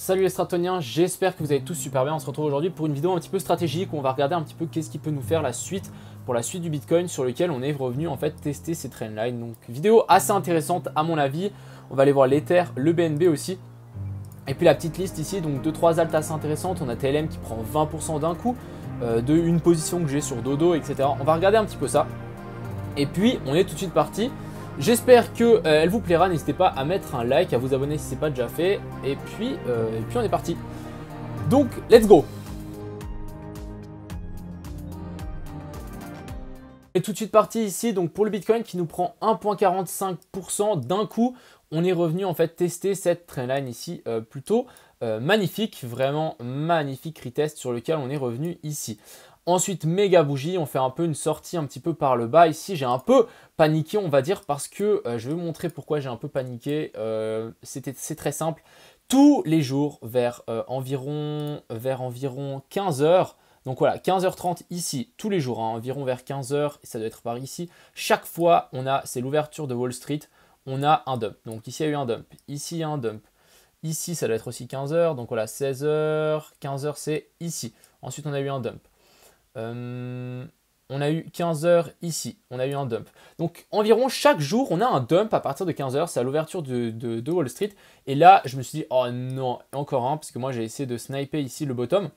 Salut les stratoniens, j'espère que vous allez tous super bien. On se retrouve aujourd'hui pour une vidéo un petit peu stratégique où on va regarder un petit peu qu'est-ce qui peut nous faire la suite pour la suite du Bitcoin sur lequel on est revenu en fait tester ces trendlines. Donc vidéo assez intéressante à mon avis. On va aller voir l'Ether, le BNB aussi. Et puis la petite liste ici, donc 2-3 alts assez intéressantes. On a TLM qui prend 20% d'un coup, de une position que j'ai sur Dodo, etc. On va regarder un petit peu ça. Et puis on est tout de suite parti. J'espère qu'elle vous plaira, n'hésitez pas à mettre un like, à vous abonner si ce n'est pas déjà fait. Et puis on est parti. Donc, let's go. On est tout de suite parti ici, donc pour le Bitcoin qui nous prend 1,45% d'un coup. On est revenu en fait tester cette trendline ici plutôt magnifique, vraiment magnifique retest sur lequel on est revenu ici. Ensuite, méga bougie, on fait un peu une sortie un petit peu par le bas. Ici, j'ai un peu paniqué, on va dire, parce que je vais vous montrer pourquoi j'ai un peu paniqué. C'est très simple. Tous les jours, vers environ 15 heures, donc voilà, 15h30 ici, tous les jours, hein, environ vers 15h, ça doit être par ici. Chaque fois, c'est l'ouverture de Wall Street, on a un dump. Donc ici, il y a eu un dump. Ici, il y a un dump. Ici, ça doit être aussi 15h. Donc voilà, 16h, 15h, c'est ici. Ensuite, on a eu un dump. On a eu 15 heures ici, on a eu un dump. Donc environ chaque jour, on a un dump à partir de 15 heures, c'est à l'ouverture de Wall Street. Et là, je me suis dit, oh non, encore un, parce que moi j'ai essayé de sniper ici le bottom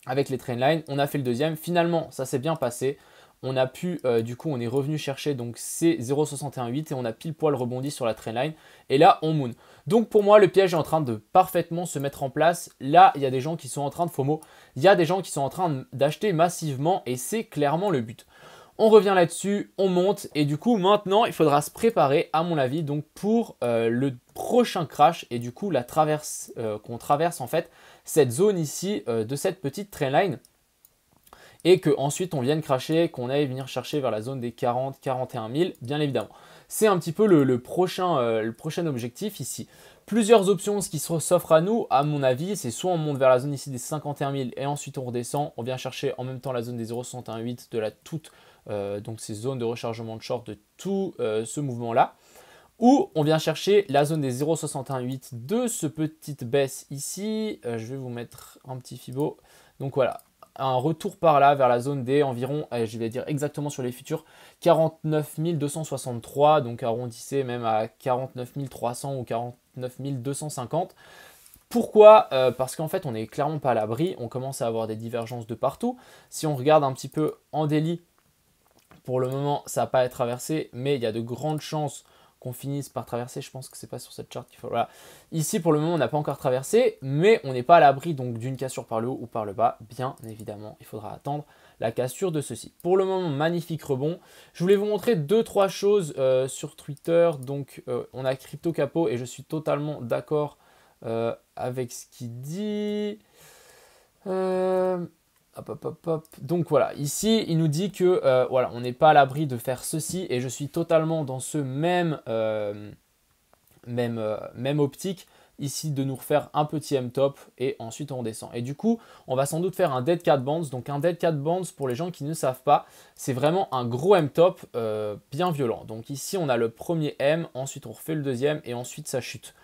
avec les trendlines. On a fait le deuxième, finalement ça s'est bien passé. On a pu, du coup, on est revenu chercher donc ces 0,618 et on a pile poil rebondi sur la trendline. Et là, on moon. Donc pour moi, le piège est en train de parfaitement se mettre en place. Là, il y a des gens qui sont en train de FOMO. Il y a des gens qui sont en train d'acheter massivement et c'est clairement le but. On revient là-dessus, on monte et du coup, maintenant, il faudra se préparer, à mon avis, donc pour le prochain crash et du coup, la traverse qu'on traverse en fait cette zone ici de cette petite trendline. Et qu'ensuite on vienne cracher, qu'on aille venir chercher vers la zone des 40-41 000, bien évidemment. C'est un petit peu le prochain objectif ici. Plusieurs options, ce qui s'offre à nous, à mon avis, c'est soit on monte vers la zone ici des 51 000 et ensuite on redescend, on vient chercher en même temps la zone des 0,618 de la toute, donc ces zones de rechargement de short de tout ce mouvement-là. Ou on vient chercher la zone des 0,618 de ce petite baisse ici. Je vais vous mettre un petit fibo. Donc voilà, un retour par là vers la zone des environ, je vais dire exactement sur les futurs, 49 263, donc arrondissez même à 49 300 ou 49 250. Pourquoi parce qu'en fait on n'est clairement pas à l'abri, on commence à avoir des divergences de partout. Si on regarde un petit peu en daily, pour le moment ça n'a pas été traversé, mais il y a de grandes chances qu'on finisse par traverser. Je pense que c'est pas sur cette charte qu'il faut. Voilà. Ici, pour le moment, on n'a pas encore traversé, mais on n'est pas à l'abri donc d'une cassure par le haut ou par le bas. Bien évidemment, il faudra attendre la cassure de ceci. Pour le moment, magnifique rebond. Je voulais vous montrer 2-3 choses sur Twitter. Donc, on a Crypto Capo et je suis totalement d'accord avec ce qu'il dit. Hop, hop, hop, hop. Donc voilà, ici il nous dit que voilà, on n'est pas à l'abri de faire ceci et je suis totalement dans ce même optique ici de nous refaire un petit M-top et ensuite on descend. Et du coup, on va sans doute faire un Dead Cat Bounce. Donc un Dead Cat Bounce, pour les gens qui ne savent pas, c'est vraiment un gros M-top bien violent. Donc ici on a le premier M, ensuite on refait le deuxième et ensuite ça chute.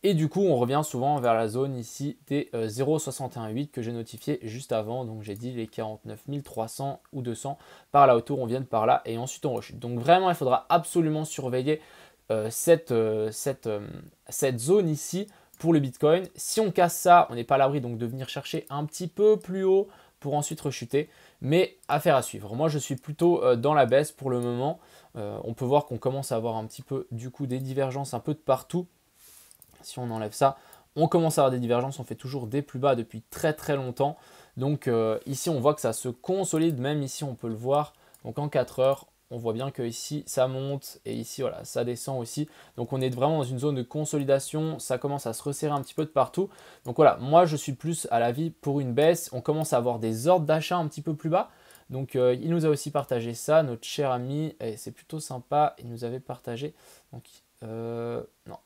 Et du coup, on revient souvent vers la zone ici des 0,618 que j'ai notifié juste avant. Donc, j'ai dit les 49 300 ou 200 par là autour, on vient par là et ensuite on rechute. Donc, vraiment, il faudra absolument surveiller cette zone ici pour le Bitcoin. Si on casse ça, on n'est pas à l'abri donc de venir chercher un petit peu plus haut pour ensuite rechuter. Mais affaire à suivre. Moi, je suis plutôt dans la baisse pour le moment. On peut voir qu'on commence à avoir un petit peu du coup des divergences un peu de partout. Si on enlève ça, on commence à avoir des divergences, on fait toujours des plus bas depuis très très longtemps. Donc ici on voit que ça se consolide, même ici on peut le voir. Donc en 4 heures, on voit bien que ici ça monte et ici voilà, ça descend aussi. Donc on est vraiment dans une zone de consolidation, ça commence à se resserrer un petit peu de partout. Donc voilà, moi je suis plus à l'avis pour une baisse. On commence à avoir des ordres d'achat un petit peu plus bas. Donc il nous a aussi partagé ça, notre cher ami, et c'est plutôt sympa, il nous avait partagé. Donc non,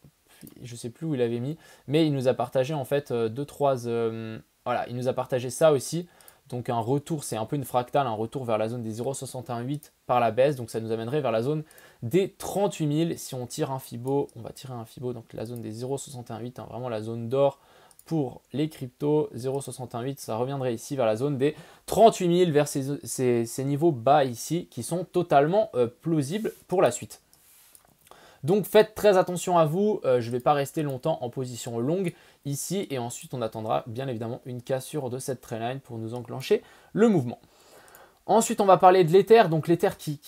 je sais plus où il avait mis, mais il nous a partagé en fait voilà, il nous a partagé ça aussi. Donc un retour, c'est un peu une fractale, un retour vers la zone des 0,618 par la baisse. Donc ça nous amènerait vers la zone des 38 000. Si on tire un Fibo, on va tirer un Fibo, donc la zone des 0,618, hein, vraiment la zone d'or pour les cryptos, 0,618, ça reviendrait ici vers la zone des 38 000, vers ces niveaux bas ici qui sont totalement plausibles pour la suite. Donc faites très attention à vous, je ne vais pas rester longtemps en position longue ici et ensuite on attendra bien évidemment une cassure de cette trendline pour nous enclencher le mouvement. Ensuite on va parler de l'Ether, donc l'Ether qui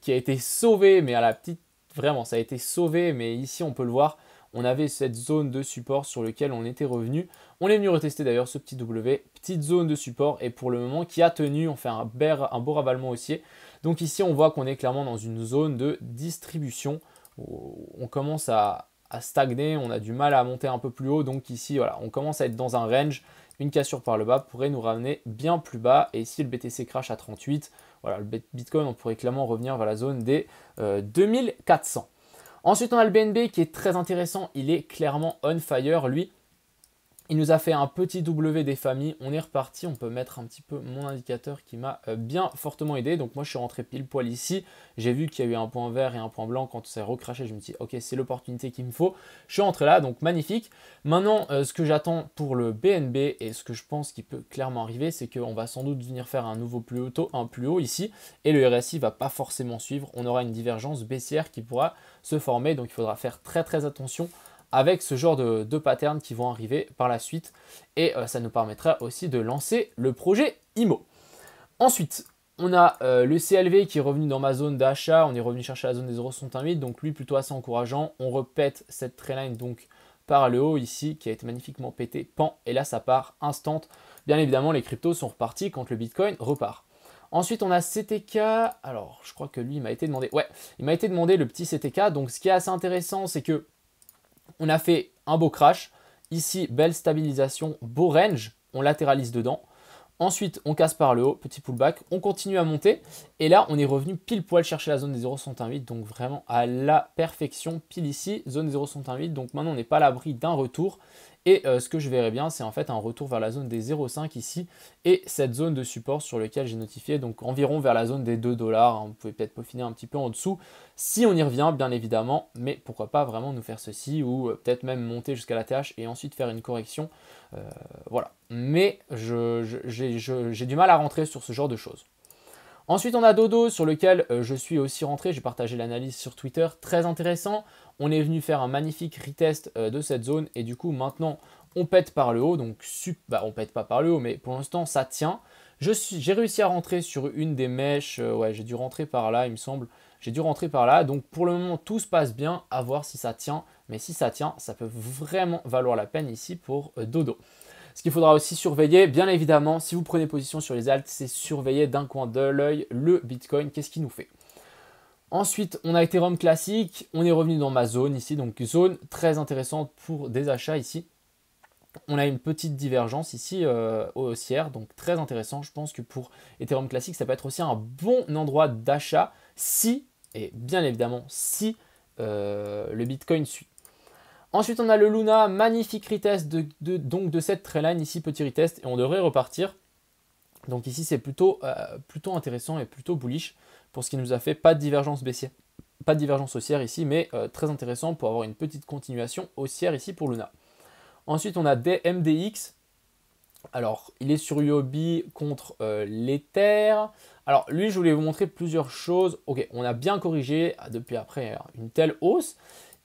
a été sauvé, mais à la petite, vraiment ça a été sauvé, mais ici on peut le voir, on avait cette zone de support sur laquelle on était revenu. On est venu retester d'ailleurs ce petit W, petite zone de support et pour le moment qui a tenu, on fait un beau ravalement haussier. Donc ici on voit qu'on est clairement dans une zone de distribution. On commence à stagner, on a du mal à monter un peu plus haut, donc ici voilà, on commence à être dans un range, une cassure par le bas pourrait nous ramener bien plus bas, et si le BTC crash à 38, voilà, le Bitcoin on pourrait clairement revenir vers la zone des 2400. Ensuite on a le BNB qui est très intéressant, il est clairement on fire lui. Il nous a fait un petit W des familles, on est reparti, on peut mettre un petit peu mon indicateur qui m'a bien fortement aidé. Donc moi je suis rentré pile poil ici, j'ai vu qu'il y a eu un point vert et un point blanc quand c'est recraché, je me dis ok c'est l'opportunité qu'il me faut. Je suis rentré là, donc magnifique. Maintenant ce que j'attends pour le BNB et ce que je pense qui peut clairement arriver, c'est qu'on va sans doute venir faire un nouveau plus haut ici et le RSI va pas forcément suivre, on aura une divergence baissière qui pourra se former, donc il faudra faire très attention avec ce genre de patterns qui vont arriver par la suite et ça nous permettra aussi de lancer le projet IMO. Ensuite, on a le CLV qui est revenu dans ma zone d'achat, on est revenu chercher la zone des 0,68, donc lui plutôt assez encourageant. On repète cette trendline donc par le haut ici qui a été magnifiquement pété, pan, et là ça part instant. Bien évidemment, les cryptos sont repartis quand le Bitcoin repart. Ensuite, on a CTK. Alors, je crois que lui, il m'a été demandé. Ouais, il m'a été demandé le petit CTK. Donc, ce qui est assez intéressant, c'est que on a fait un beau crash. Ici, belle stabilisation, beau range. On latéralise dedans. Ensuite, on casse par le haut, petit pullback. On continue à monter. Et là, on est revenu pile poil chercher la zone des 0,68. Donc vraiment à la perfection, pile ici, zone 0,68. Donc maintenant, on n'est pas à l'abri d'un retour. Et ce que je verrai bien, c'est en fait un retour vers la zone des 0,5 ici. Et cette zone de support sur laquelle j'ai notifié, donc environ vers la zone des 2 $. Vous pouvez peut-être peaufiner un petit peu en dessous si on y revient, bien évidemment. Mais pourquoi pas vraiment nous faire ceci ou peut-être même monter jusqu'à la TH et ensuite faire une correction. Voilà. Mais j'ai du mal à rentrer sur ce genre de choses. Ensuite, on a Dodo sur lequel je suis aussi rentré. J'ai partagé l'analyse sur Twitter. Très intéressant. On est venu faire un magnifique retest de cette zone. Et du coup, maintenant, on pète par le haut. Donc, on pète pas par le haut, mais pour l'instant, ça tient. J'ai réussi à rentrer sur une des mèches. Ouais, j'ai dû rentrer par là, il me semble. J'ai dû rentrer par là. Donc, pour le moment, tout se passe bien. À voir si ça tient. Mais si ça tient, ça peut vraiment valoir la peine ici pour Dodo. Ce qu'il faudra aussi surveiller, bien évidemment, si vous prenez position sur les alts, c'est surveiller d'un coin de l'œil le Bitcoin, qu'est-ce qu'il nous fait. Ensuite, on a Ethereum classique, on est revenu dans ma zone ici, donc zone très intéressante pour des achats ici. On a une petite divergence ici haussière, donc très intéressant. Je pense que pour Ethereum classique, ça peut être aussi un bon endroit d'achat si, et bien évidemment, si le Bitcoin suit. Ensuite, on a le Luna, magnifique retest donc de cette trendline ici, petit retest, et on devrait repartir. Donc ici, c'est plutôt intéressant et plutôt bullish pour ce qui nous a fait. Pas de divergence baissière, pas de divergence haussière ici, mais très intéressant pour avoir une petite continuation haussière ici pour Luna. Ensuite, on a MDX. Alors, il est sur UOB contre l'Ether. Alors, lui, je voulais vous montrer plusieurs choses. Ok, on a bien corrigé depuis après une telle hausse.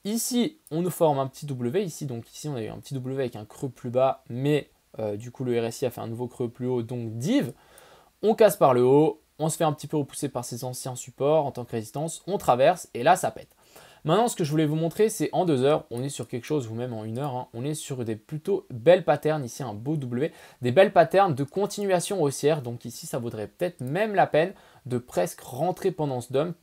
Ici, on nous forme un petit W ici. Donc ici, on a eu un petit W avec un creux plus bas, mais du coup, le RSI a fait un nouveau creux plus haut, donc div. On casse par le haut, on se fait un petit peu repousser par ses anciens supports en tant que résistance, on traverse et là, ça pète. Maintenant, ce que je voulais vous montrer, c'est en 2 heures, on est sur quelque chose, ou même en 1 heure, on est sur des plutôt belles patterns, ici un beau W, des belles patterns de continuation haussière. Donc ici, ça vaudrait peut-être même la peine de presque rentrer pendant ce dump,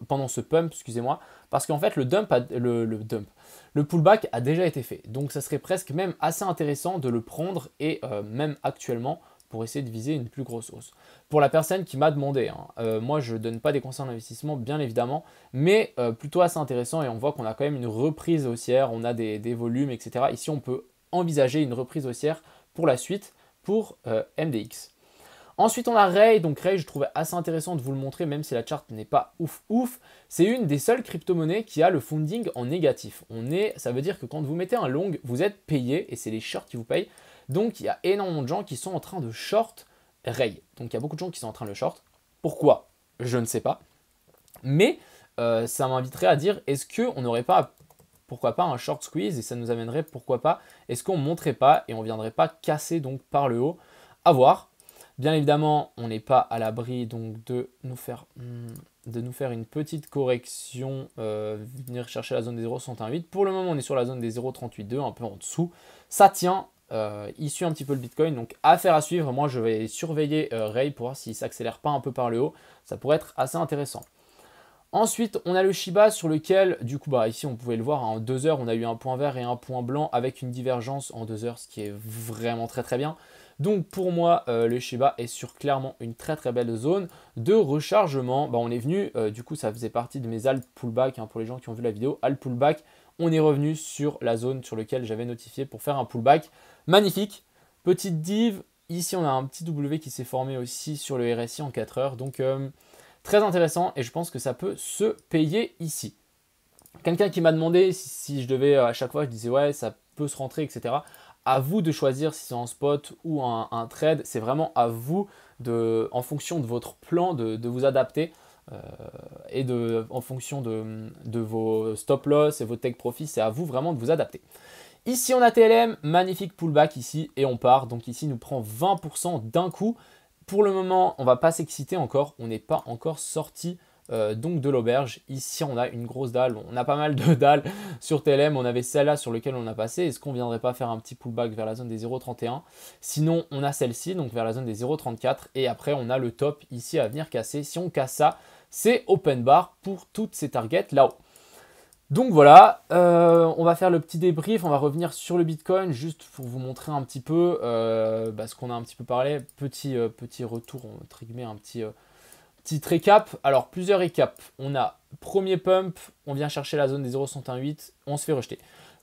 pendant ce pump, excusez-moi, parce qu'en fait, le pullback a déjà été fait. Donc ça serait presque même assez intéressant de le prendre et même actuellement, pour essayer de viser une plus grosse hausse. Pour la personne qui m'a demandé, moi je ne donne pas des conseils d'investissement bien évidemment, mais plutôt assez intéressant et on voit qu'on a quand même une reprise haussière, on a des volumes, etc. Ici on peut envisager une reprise haussière pour la suite pour MDX. Ensuite, on a Ray. Donc Ray, je trouvais assez intéressant de vous le montrer, même si la charte n'est pas ouf. C'est une des seules crypto-monnaies qui a le funding en négatif. Ça veut dire que quand vous mettez un long, vous êtes payé et c'est les shorts qui vous payent. Donc, il y a énormément de gens qui sont en train de short Ray. Donc, il y a beaucoup de gens qui sont en train de le short. Pourquoi? Je ne sais pas. Mais ça m'inviterait à dire, est-ce qu'on n'aurait pas, pourquoi pas, un short squeeze? Et ça nous amènerait, pourquoi pas, est-ce qu'on ne monterait pas et on ne viendrait pas casser donc par le haut? À voir. Bien évidemment, on n'est pas à l'abri donc de nous faire une petite correction, venir chercher la zone des 0,618. Pour le moment, on est sur la zone des 0,382, un peu en dessous. Ça tient, il suit un petit peu le Bitcoin, donc affaire à suivre. Moi, je vais surveiller Ray pour voir s'il ne s'accélère pas un peu par le haut. Ça pourrait être assez intéressant. Ensuite, on a le Shiba sur lequel, du coup, ici, on pouvait le voir, en 2 heures, on a eu un point vert et un point blanc avec une divergence en 2 heures, ce qui est vraiment très bien. Donc pour moi, le Shiba est sur clairement une très belle zone de rechargement. On est venu, du coup ça faisait partie de mes alt pullback, pour les gens qui ont vu la vidéo, alt pullback. On est revenu sur la zone sur laquelle j'avais notifié pour faire un pullback. Magnifique, petite div. Ici on a un petit W qui s'est formé aussi sur le RSI en 4 heures. Donc très intéressant et je pense que ça peut se payer ici. Quelqu'un qui m'a demandé si je devais à chaque fois, je disais ouais ça peut se rentrer, etc. À vous de choisir si c'est en spot ou un trade. C'est vraiment à vous, en fonction de votre plan, de vous adapter. Et en fonction de vos stop loss et vos take profit, c'est à vous vraiment de vous adapter. Ici, on a TLM, magnifique pullback ici et on part. Donc ici, il nous prend 20% d'un coup. Pour le moment, on ne va pas s'exciter encore. On n'est pas encore sorti donc de l'auberge. Ici, on a une grosse dalle. On a pas mal de dalles sur TLM. On avait celle-là sur laquelle on a passé. Est-ce qu'on ne viendrait pas faire un petit pullback vers la zone des 0,31? Sinon, on a celle-ci, donc vers la zone des 0,34. Et après, on a le top ici à venir casser. Si on casse ça, c'est open bar pour toutes ces targets là-haut. Donc voilà, on va faire le petit débrief. On va revenir sur le Bitcoin juste pour vous montrer un petit peu ce qu'on a un petit peu parlé. Petit retour, entre guillemets, un petit récap. Alors, plusieurs récaps. On a premier pump, on vient chercher la zone des 0,618, on se fait rejeter.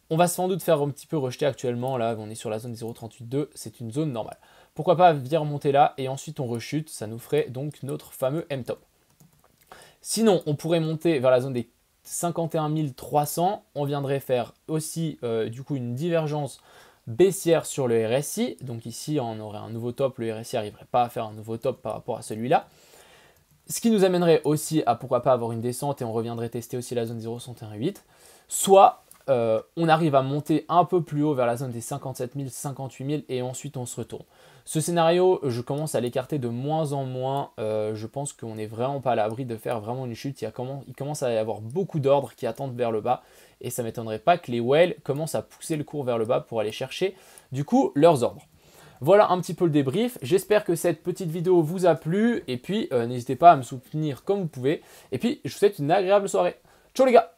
On va sans doute faire un petit peu rejeter actuellement. Là, on est sur la zone des 0,382, c'est une zone normale. Pourquoi pas venir remonter là et ensuite on rechute. Ça nous ferait donc notre fameux M-top. Sinon, on pourrait monter vers la zone des 51 300. On viendrait faire aussi du coup une divergence baissière sur le RSI. Donc ici, on aurait un nouveau top. Le RSI n'arriverait pas à faire un nouveau top par rapport à celui-là. Ce qui nous amènerait aussi à pourquoi pas avoir une descente et on reviendrait tester aussi la zone 0,618. Soit on arrive à monter un peu plus haut vers la zone des 57 000, 58 000 et ensuite on se retourne. Ce scénario, je commence à l'écarter de moins en moins. Je pense qu'on n'est vraiment pas à l'abri de faire vraiment une chute. Il commence à y avoir beaucoup d'ordres qui attendent vers le bas et ça ne m'étonnerait pas que les whales commencent à pousser le cours vers le bas pour aller chercher du coup leurs ordres. Voilà un petit peu le débrief. J'espère que cette petite vidéo vous a plu. Et puis, n'hésitez pas à me soutenir comme vous pouvez. Et puis, je vous souhaite une agréable soirée. Ciao les gars!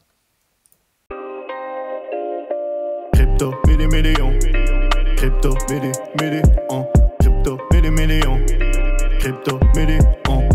Crypto, million. Crypto, million. Crypto, million.